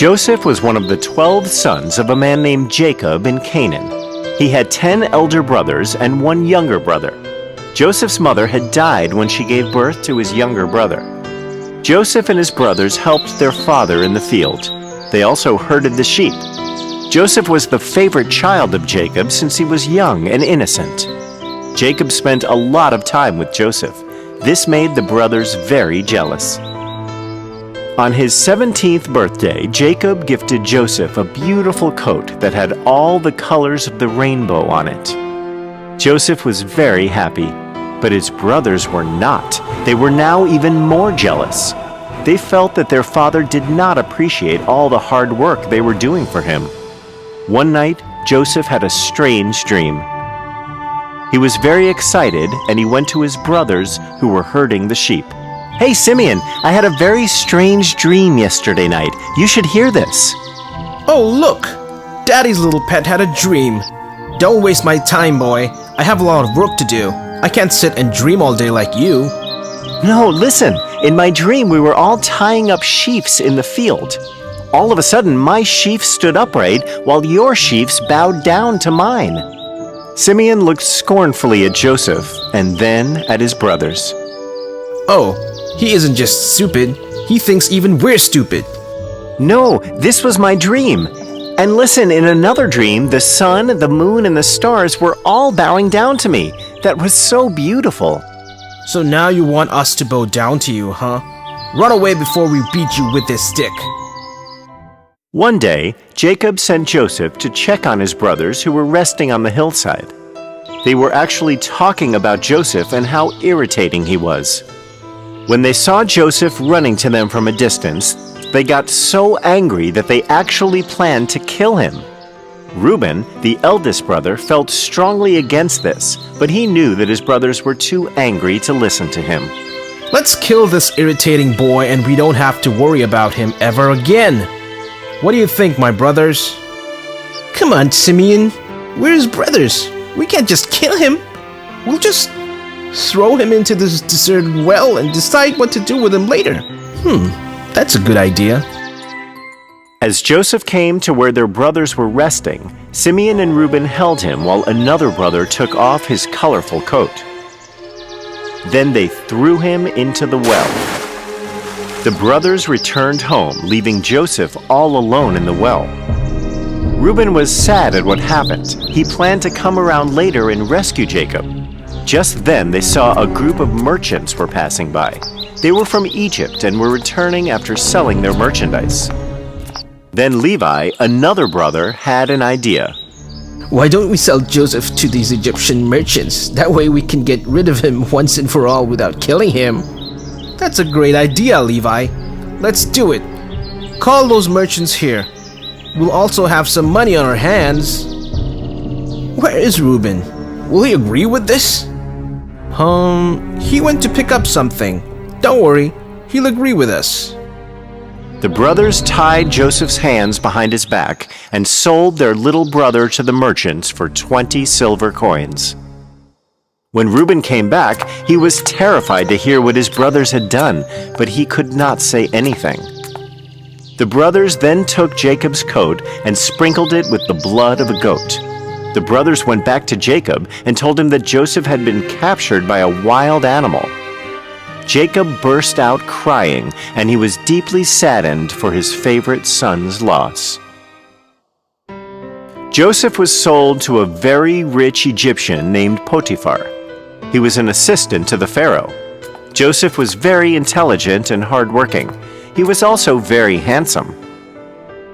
Joseph was one of the 12 sons of a man named Jacob in Canaan. He had 10 elder brothers and one younger brother. Joseph's mother had died when she gave birth to his younger brother. Joseph and his brothers helped their father in the field. They also herded the sheep. Joseph was the favorite child of Jacob since he was young and innocent. Jacob spent a lot of time with Joseph. This made the brothers very jealous. On his 17th birthday, Jacob gifted Joseph a beautiful coat that had all the colors of the rainbow on it. Joseph was very happy, but his brothers were not. They were now even more jealous. They felt that their father did not appreciate all the hard work they were doing for him. One night, Joseph had a strange dream. He was very excited, and he went to his brothers who were herding the sheep. "Hey, Simeon, I had a very strange dream yesterday night. You should hear this." Oh, look! Daddy's little pet had a dream. Don't waste my time, boy. I have a lot of work to do. I can't sit and dream all day like you. No, listen. In my dream, we were all tying up sheaves in the field. All of a sudden, my sheaf stood upright while your sheaves bowed down to mine. Simeon looked scornfully at Joseph and then at his brothers. Oh, he isn't just stupid. He thinks even we're stupid. No, this was my dream. And listen, in another dream, the sun, the moon, and the stars were all bowing down to me. That was so beautiful. So now you want us to bow down to you, huh? Run away before we beat you with this stick. One day, Jacob sent Joseph to check on his brothers who were resting on the hillside. They were actually talking about Joseph and how irritating he was. When they saw Joseph running to them from a distance, they got so angry that they actually planned to kill him. Reuben, the eldest brother, felt strongly against this, but he knew that his brothers were too angry to listen to him. Let's kill this irritating boy and we don't have to worry about him ever again. What do you think, my brothers? Come on, Simeon. We're his brothers. We can't just kill him. We'll just throw him into this deserted well and decide what to do with him later. That's a good idea. As Joseph came to where their brothers were resting, Simeon and Reuben held him while another brother took off his colorful coat. Then they threw him into the well. The brothers returned home, leaving Joseph all alone in the well. Reuben was sad at what happened. He planned to come around later and rescue Jacob. Just then they saw a group of merchants were passing by. They were from Egypt and were returning after selling their merchandise. Then Levi, another brother, had an idea. Why don't we sell Joseph to these Egyptian merchants? That way we can get rid of him once and for all without killing him. That's a great idea, Levi. Let's do it. Call those merchants here. We'll also have some money on our hands. Where is Reuben? Will he agree with this? He went to pick up something. Don't worry, he'll agree with us. The brothers tied Joseph's hands behind his back and sold their little brother to the merchants for 20 silver coins. When Reuben came back, he was terrified to hear what his brothers had done, but he could not say anything. The brothers then took Jacob's coat and sprinkled it with the blood of a goat. The brothers went back to Jacob and told him that Joseph had been captured by a wild animal. Jacob burst out crying, and he was deeply saddened for his favorite son's loss. Joseph was sold to a very rich Egyptian named Potiphar. He was an assistant to the Pharaoh. Joseph was very intelligent and hardworking. He was also very handsome.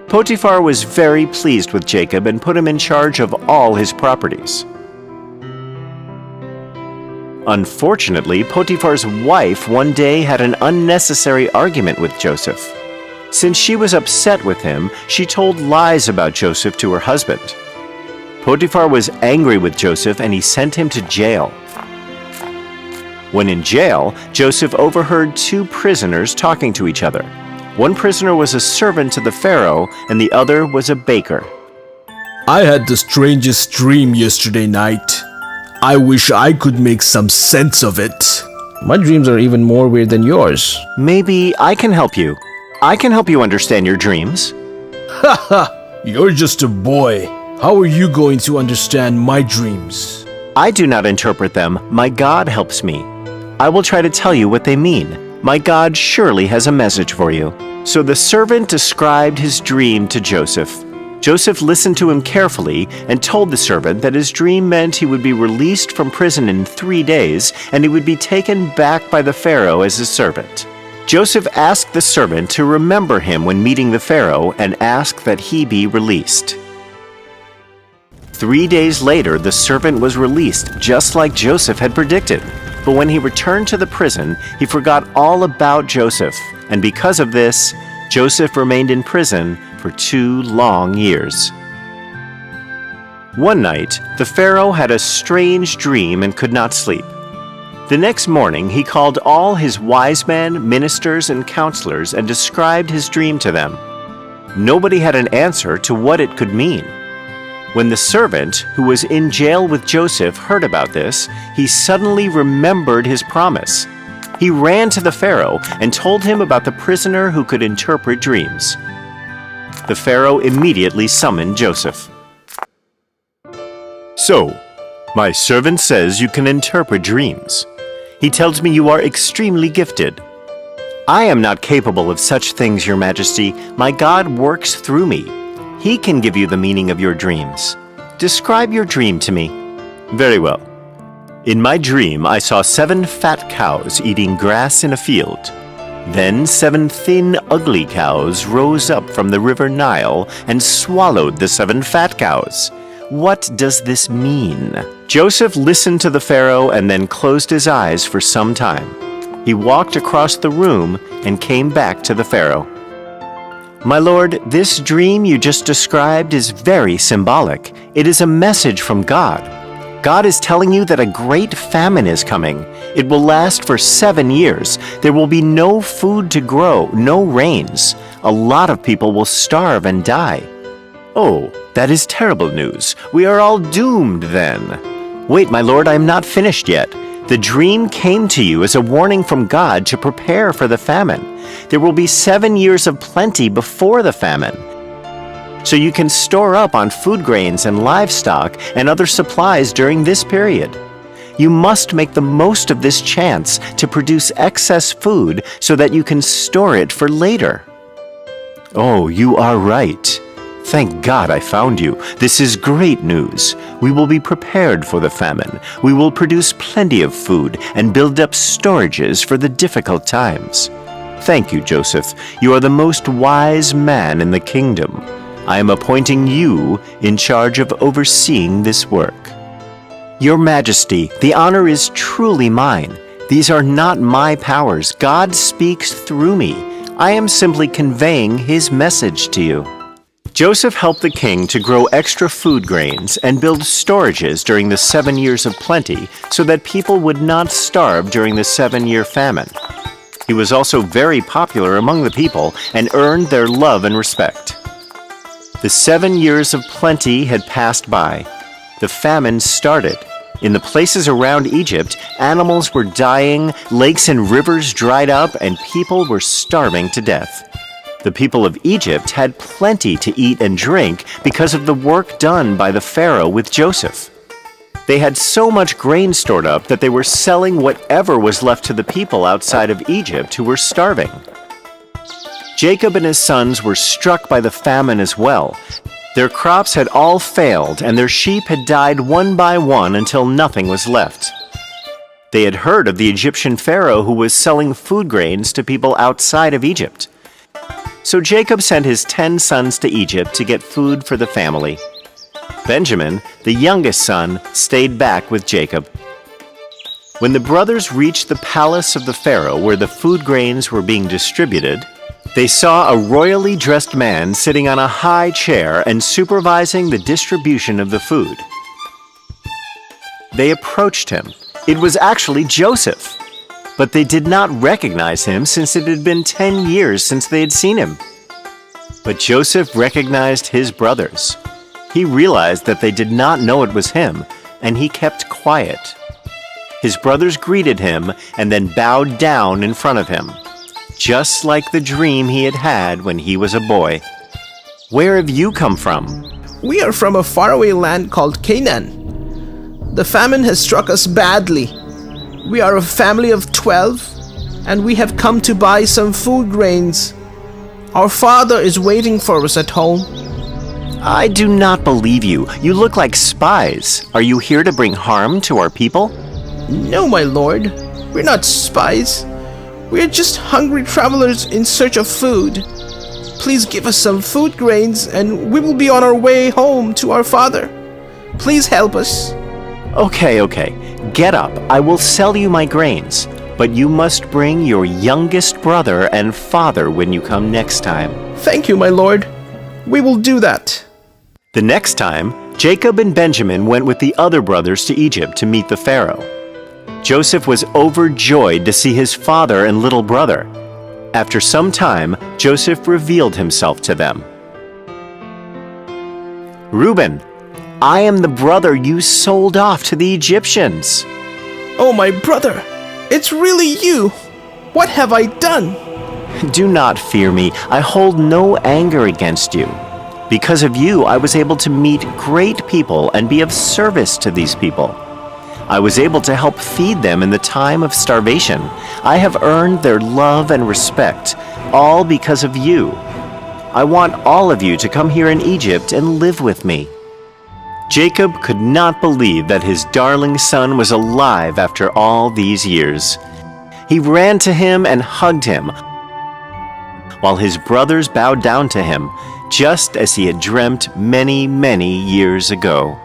Potiphar was very pleased with Jacob and put him in charge of all his properties. Unfortunately, Potiphar's wife one day had an unnecessary argument with Joseph. Since she was upset with him, she told lies about Joseph to her husband. Potiphar was angry with Joseph and he sent him to jail. When in jail, Joseph overheard two prisoners talking to each other. One prisoner was a servant to the Pharaoh and the other was a baker. I had the strangest dream yesterday night. I wish I could make some sense of it. My dreams are even more weird than yours. Maybe I can help you. I can help you understand your dreams. You're just a boy. How are you going to understand my dreams? I do not interpret them. My God helps me. I will try to tell you what they mean. My God surely has a message for you." So the servant described his dream to Joseph. Joseph listened to him carefully and told the servant that his dream meant he would be released from prison in 3 days and he would be taken back by the Pharaoh as his servant. Joseph asked the servant to remember him when meeting the Pharaoh and ask that he be released. 3 days later, the servant was released just like Joseph had predicted. But when he returned to the prison, he forgot all about Joseph, and because of this, Joseph remained in prison for 2 long years. One night, the Pharaoh had a strange dream and could not sleep. The next morning, he called all his wise men, ministers, and counselors and described his dream to them. Nobody had an answer to what it could mean. When the servant, who was in jail with Joseph, heard about this, he suddenly remembered his promise. He ran to the Pharaoh and told him about the prisoner who could interpret dreams. The Pharaoh immediately summoned Joseph. "So, my servant says you can interpret dreams. He tells me you are extremely gifted." "I am not capable of such things, Your Majesty. My God works through me. He can give you the meaning of your dreams. Describe your dream to me." "Very well. In my dream, I saw 7 fat cows eating grass in a field. Then 7 thin, ugly cows rose up from the river Nile and swallowed the 7 fat cows. What does this mean?" Joseph listened to the Pharaoh and then closed his eyes for some time. He walked across the room and came back to the Pharaoh. "My lord, this dream you just described is very symbolic. It is a message from God. God is telling you that a great famine is coming. It will last for 7 years. There will be no food to grow, no rains. A lot of people will starve and die." "Oh, that is terrible news. We are all doomed then." "Wait, my lord, I am not finished yet. The dream came to you as a warning from God to prepare for the famine. There will be 7 years of plenty before the famine, so you can store up on food grains and livestock and other supplies during this period. You must make the most of this chance to produce excess food so that you can store it for later." "Oh, you are right. Thank God I found you. This is great news. We will be prepared for the famine. We will produce plenty of food and build up storages for the difficult times. Thank you, Joseph. You are the most wise man in the kingdom. I am appointing you in charge of overseeing this work." "Your Majesty, the honor is truly mine. These are not my powers. God speaks through me. I am simply conveying his message to you." Joseph helped the king to grow extra food grains and build storages during the 7 years of plenty so that people would not starve during the 7-year famine. He was also very popular among the people and earned their love and respect. The 7 years of plenty had passed by. The famine started. In the places around Egypt, animals were dying, lakes and rivers dried up, and people were starving to death. The people of Egypt had plenty to eat and drink because of the work done by the Pharaoh with Joseph. They had so much grain stored up that they were selling whatever was left to the people outside of Egypt who were starving. Jacob and his sons were struck by the famine as well. Their crops had all failed, and their sheep had died one by one until nothing was left. They had heard of the Egyptian Pharaoh who was selling food grains to people outside of Egypt. So Jacob sent his 10 sons to Egypt to get food for the family. Benjamin, the youngest son, stayed back with Jacob. When the brothers reached the palace of the Pharaoh where the food grains were being distributed, they saw a royally dressed man sitting on a high chair and supervising the distribution of the food. They approached him. It was actually Joseph. But they did not recognize him since it had been 10 years since they had seen him. But Joseph recognized his brothers. He realized that they did not know it was him, and he kept quiet. His brothers greeted him and then bowed down in front of him, just like the dream he had had when he was a boy. Where have you come from? We are from a faraway land called Canaan. The famine has struck us badly. We are a family of 12, and we have come to buy some food grains. Our father is waiting for us at home. I do not believe you. You look like spies. Are you here to bring harm to our people? No, my lord. We're not spies. We're just hungry travelers in search of food. Please give us some food grains and we will be on our way home to our father. Please help us. Okay. Get up. I will sell you my grains. But you must bring your youngest brother and father when you come next time. Thank you, my lord. We will do that. The next time, Jacob and Benjamin went with the other brothers to Egypt to meet the Pharaoh. Joseph was overjoyed to see his father and little brother. After some time, Joseph revealed himself to them. Reuben, I am the brother you sold off to the Egyptians. Oh, my brother, it's really you. What have I done? Do not fear me. I hold no anger against you. Because of you, I was able to meet great people and be of service to these people. I was able to help feed them in the time of starvation. I have earned their love and respect, all because of you. I want all of you to come here in Egypt and live with me. Jacob could not believe that his darling son was alive after all these years. He ran to him and hugged him, while his brothers bowed down to him, just as he had dreamt many, many years ago.